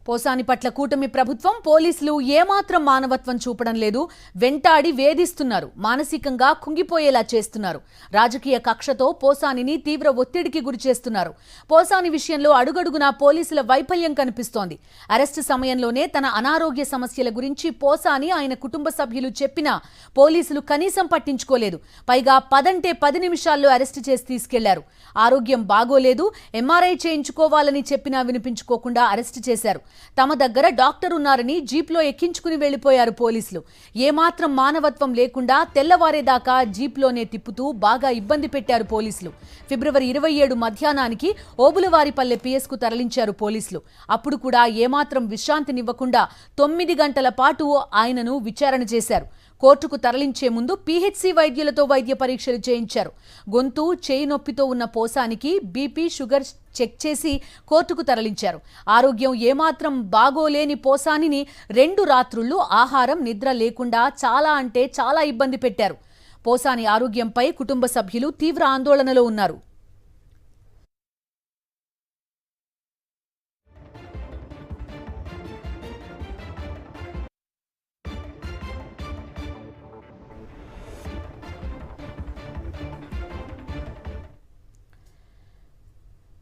పోసాని పట్ల కూటమి ప్రభుత్వం పోలీసులు ఏమాత్రం మానవత్వం చూపడం లేదు. వెంటాడి వేధిస్తున్నారు, మానసికంగా కుంగిపోయేలా చేస్తున్నారు. రాజకీయ కక్షతో పోసానిని తీవ్ర ఒత్తిడికి గురిచేస్తున్నారు. పోసాని విషయంలో అడుగడుగునా పోలీసుల వైఫల్యం కనిపిస్తోంది. అరెస్టు సమయంలోనే తన అనారోగ్య సమస్యల గురించి పోసాని ఆయన కుటుంబ సభ్యులు చెప్పినా పోలీసులు కనీసం పట్టించుకోలేదు. పైగా 10 నిమిషాల్లో అరెస్టు చేసి తీసుకెళ్లారు. ఆరోగ్యం బాగోలేదు, ఎంఆర్ఐ చేయించుకోవాలని చెప్పినా వినిపించుకోకుండా అరెస్టు చేశారు. తమ దగ్గర డాక్టర్ ఉన్నారని జీప్లో ఎక్కించుకుని వెళ్లిపోయారు పోలీసులు. ఏమాత్రం మానవత్వం లేకుండా తెల్లవారేదాకా జీప్లోనే తిప్పుతూ బాగా ఇబ్బంది పెట్టారు పోలీసులు. ఫిబ్రవరి 27 మధ్యాహ్నానికి ఓబులవారిపల్లె పిఎస్కు తరలించారు పోలీసులు. అప్పుడు కూడా ఏమాత్రం విశ్రాంతినివ్వకుండా 9 గంటల పాటు ఆయనను విచారణ చేశారు. కోర్టుకు తరలించే ముందు పీహెచ్సీ వైద్యులతో వైద్య పరీక్షలు చేయించారు. గొంతు, చేయి నొప్పితో ఉన్న పోసానికి బీపీ, షుగర్ చెక్ చేసి కోర్టుకు తరలించారు. ఆరోగ్యం ఏమాత్రం బాగోలేని పోసానిని 2 రాత్రుళ్లు ఆహారం, నిద్ర లేకుండా చాలా ఇబ్బంది పెట్టారు. పోసాని ఆరోగ్యంపై కుటుంబ సభ్యులు తీవ్ర ఆందోళనలో ఉన్నారు.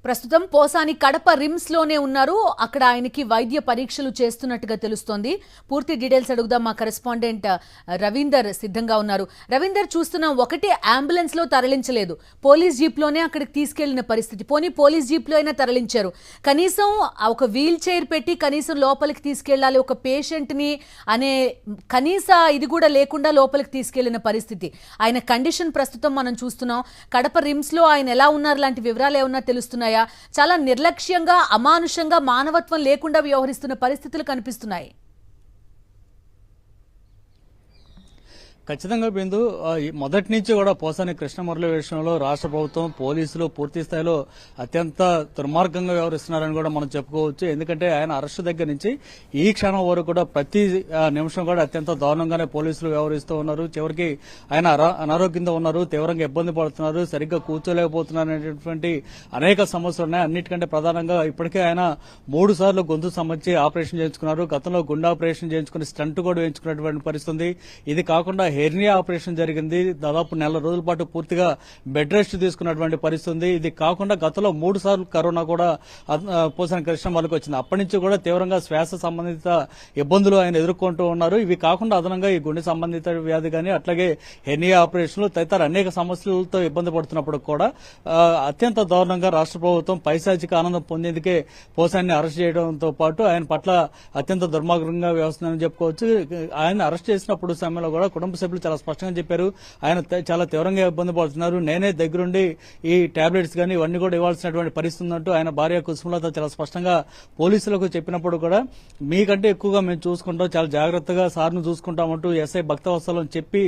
ప్రస్తుతం పోసాని కడప రిమ్స్ లోనే ఉన్నారు. అక్కడ ఆయనకి వైద్య పరీక్షలు చేస్తున్నట్టుగా తెలుస్తోంది. పూర్తి డీటెయిల్స్ అడుగుదాం. మా కరెస్పాండెంట్ రవీందర్ సిద్ధంగా ఉన్నారు. రవీందర్, చూస్తున్నాం ఒకటే అంబులెన్స్ లో తరలించలేదు, పోలీస్ జీప్ లోనే అక్కడికి తీసుకెళ్లిన పరిస్థితి. పోనీ పోలీస్ జీప్ లో అయినా తరలించారు, కనీసం ఒక వీల్ చైర్ పెట్టి కనీసం లోపలికి తీసుకెళ్లాలి, ఒక పేషెంట్ ని అనే కనీస ఇది కూడా లేకుండా లోపలికి తీసుకెళ్లిన పరిస్థితి. ఆయన కండిషన్ ప్రస్తుతం మనం చూస్తున్నాం. కడప రిమ్స్ లో ఆయన ఎలా ఉన్నారు లాంటి వివరాలు ఏమన్నా తెలుస్తున్నాయా? చాలా నిర్లక్ష్యంగా, అమానుషంగా, మానవత్వం లేకుండా వ్యవహరిస్తున్న పరిస్థితులు కనిపిస్తున్నాయి. ఖచ్చితంగా బిందు, మొదటి నుంచి కూడా పోసాని కృష్ణమురళి విషయంలో రాష్ట్ర ప్రభుత్వం, పోలీసులు పూర్తి స్థాయిలో అత్యంత దుర్మార్గంగా వ్యవహరిస్తున్నారని కూడా మనం చెప్పుకోవచ్చు. ఎందుకంటే ఆయన అరెస్టు దగ్గర నుంచి ఈ క్షణం వరకు కూడా ప్రతి నిమిషం కూడా అత్యంత దారుణంగానే పోలీసులు వ్యవహరిస్తూ ఉన్నారు. చివరికి ఆయన అనారోగ్యంతో ఉన్నారు, తీవ్రంగా ఇబ్బంది పడుతున్నారు, సరిగ్గా కూర్చోలేకపోతున్నారు అనేటువంటి అనేక సమస్యలు ఉన్నాయి. అన్నిటికంటే ప్రధానంగా ఇప్పటికే ఆయన 3 సార్లు గొంతు సంబంధించి ఆపరేషన్ చేయించుకున్నారు. గతంలో గుండె ఆపరేషన్ చేయించుకుని స్టంట్ కూడా వేయించుకున్నటువంటి పరిస్థితి. ఇది కాకుండా హెర్నియా ఆపరేషన్ జరిగింది. దాదాపు 1 రోజుల పాటు పూర్తిగా బెడ్ రెస్ట్ తీసుకున్నటువంటి పరిస్థితి. ఇది కాకుండా గతంలో 3 సార్లు కరోనా కూడా పోసాని కృష్ణమురళికి వచ్చింది. అప్పటి నుంచి కూడా తీవ్రంగా శ్వాస సంబంధిత ఇబ్బందులు ఆయన ఎదుర్కొంటూ ఉన్నారు. ఇవి కాకుండా అదనంగా ఈ గుండె సంబంధిత వ్యాధి కానీ, అట్లాగే హెర్నియా ఆపరేషన్లు తదితర అనేక సమస్యలతో ఇబ్బంది పడుతున్నప్పుడు కూడా అత్యంత దారుణంగా రాష్ట్ర ప్రభుత్వం పైశాచిక ఆనందం పొందేందుకే పోసాన్ని అరెస్ట్ చేయడంతో పాటు ఆయన పట్ల అత్యంత దుర్మార్గంగా వ్యవహరిస్తుందని చెప్పుకోవచ్చు. ఆయన అరెస్ట్ చేసినప్పుడు సమయంలో కూడా కుటుంబ సభ్యులు చాలా స్పష్టంగా చెప్పారు, ఆయన చాలా తీవ్రంగా ఇబ్బంది పడుతున్నారు, నేనే దగ్గరుండి ఈ టాబ్లెట్స్ కానీ ఇవన్నీ కూడా ఇవ్వాల్సినటువంటి పరిస్థితి ఉందంటూ ఆయన భార్య కుసుమలత చాలా స్పష్టంగా పోలీసులకు చెప్పినప్పుడు కూడా మీకంటే ఎక్కువగా మేము చూసుకుంటాం, చాలా జాగ్రత్తగా సార్ను చూసుకుంటామంటూ ఎస్ఐ భక్తవత్సలం చెప్పి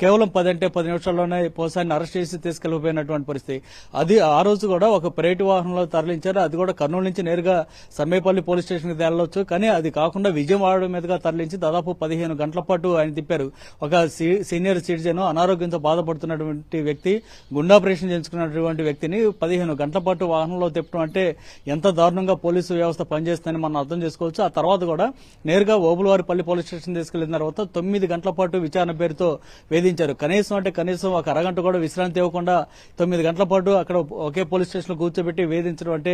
కేవలం 10 నిమిషాల్లోనే పోసాన్ని అరెస్ట్ చేసి తీసుకెళ్లిపోయినటువంటి పరిస్థితి. అది ఆ రోజు కూడా ఒక ప్రైవేటు వాహనంలో తరలించారు. అది కూడా కర్నూలు నుంచి నేరుగా సమ్మేపల్లి పోలీస్ స్టేషన్ కి తరలొచ్చు, కానీ అది కాకుండా విజయవాడ మీదుగా తరలించి దాదాపు 15 గంటల పాటు ఆయన తిప్పారు. ఒక సీనియర్ సిటిజన్, అనారోగ్యంతో బాధపడుతున్నటువంటి వ్యక్తి, గుండె ఆపరేషన్ చేయించుకున్నటువంటి వ్యక్తిని 15 గంటల పాటు వాహనంలో తిప్పడం అంటే ఎంత దారుణంగా పోలీసు వ్యవస్థ పనిచేస్తుందని మనం అర్థం చేసుకోవచ్చు. ఆ తర్వాత కూడా నేరుగా ఓబులవారిపల్లి పోలీస్ స్టేషన్ తీసుకెళ్లిన తర్వాత 9 గంటల పాటు విచారణ పేరుతో కనీసం ఒక అరగంట కూడా విశ్రాంతి ఇవ్వకుండా 9 గంటల పాటు అక్కడ ఒకే పోలీస్ స్టేషన్ లో కూర్చోబెట్టి వేధించడం అంటే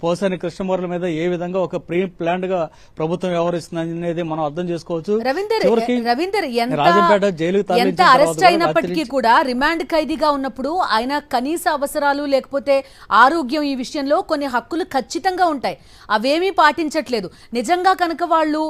పోసాని కృష్ణమురళి మీద ఏ విధంగా ఒక ప్రీ ప్లాన్డ్ గా ప్రభుత్వం వ్యవహరిస్తుంది అనేది మనం అర్థం చేసుకోవచ్చు. రవీందర్, రాజంపేట జైలుకు ఎంత అరెస్ట్ అయినప్పటికీ కూడా రిమాండ్ ఖైదీగా ఉన్నప్పుడు ఆయన కనీస అవసరాలు లేకపోతే ఆరోగ్యం, ఈ విషయంలో కొన్ని హక్కులు ఖచ్చితంగా ఉంటాయి, అవేమీ పాటించట్లేదు. నిజంగా కనుక వాళ్ళు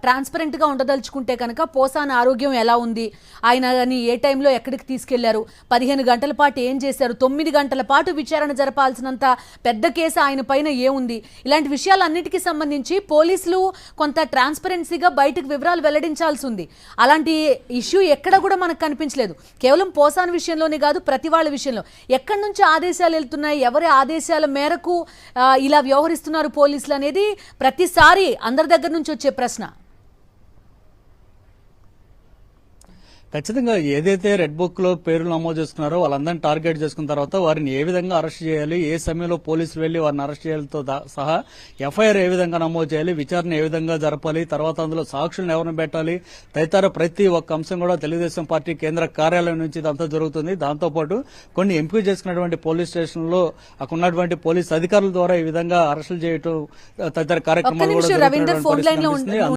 ట్రాన్స్పరెంట్ గా ఉండదలుచుకుంటే కనుక పోసాని ఆరోగ్యం ఎలా ఉంది, ఆయన ఏ టైంలో ఎక్కడికి తీసుకెళ్లారు, 15 గంటల పాటు ఏం చేశారు, 9 గంటల పాటు విచారణ జరపాల్సినంత పెద్ద కేసు ఆయన పైన ఏముంది, ఇలాంటి విషయాలన్నిటికీ సంబంధించి పోలీసులు కొంత ట్రాన్స్పరెన్సీగా బయటకు వివరాలు వెల్లడించాల్సి ఉంది. అలాంటి ఇష్యూ ఎక్కడ కూడా మనకు కనిపించలేదు. కేవలం పోసాని విషయంలోనే కాదు, ప్రతి వాళ్ళ విషయంలో ఎక్కడి నుంచి ఆదేశాలు వెళ్తున్నాయి, ఎవరి ఆదేశాల మేరకు ఇలా వ్యవహరిస్తున్నారు పోలీసులు అనేది ప్రతిసారి అందరి దగ్గర నుంచి వచ్చే ప్రశ్న. ఖచ్చితంగా ఏదైతే రెడ్ బుక్ లో పేర్లు నమోదు చేసుకున్నారో వాళ్ళందరినీ టార్గెట్ చేసుకున్న తర్వాత వారిని ఏ విధంగా అరెస్ట్ చేయాలి, ఏ సమయంలో పోలీసులు వెళ్లి వారిని అరెస్ట్ చేయాలతో సహా ఎఫ్ఐఆర్ ఏ విధంగా నమోదు చేయాలి, విచారణ ఏ విధంగా జరపాలి, తర్వాత అందులో సాక్షులను ఎవరిని పెట్టాలి తదితర ప్రతి ఒక్క అంశం కూడా తెలుగుదేశం పార్టీ కేంద్ర కార్యాలయం నుంచి ఇదంతా జరుగుతుంది. దాంతోపాటు కొన్ని ఎంపిక చేసుకున్నటువంటి పోలీస్ స్టేషన్లో అక్కడ ఉన్నటువంటి పోలీస్ అధికారుల ద్వారా ఈ విధంగా అరెస్టులు చేయటం తదితర కార్యక్రమాలు కూడా రవీందర్ జరుగుతున్నటువంటి ఫోన్ లైన్ లో పరిస్థితి కనిపిస్తుంది.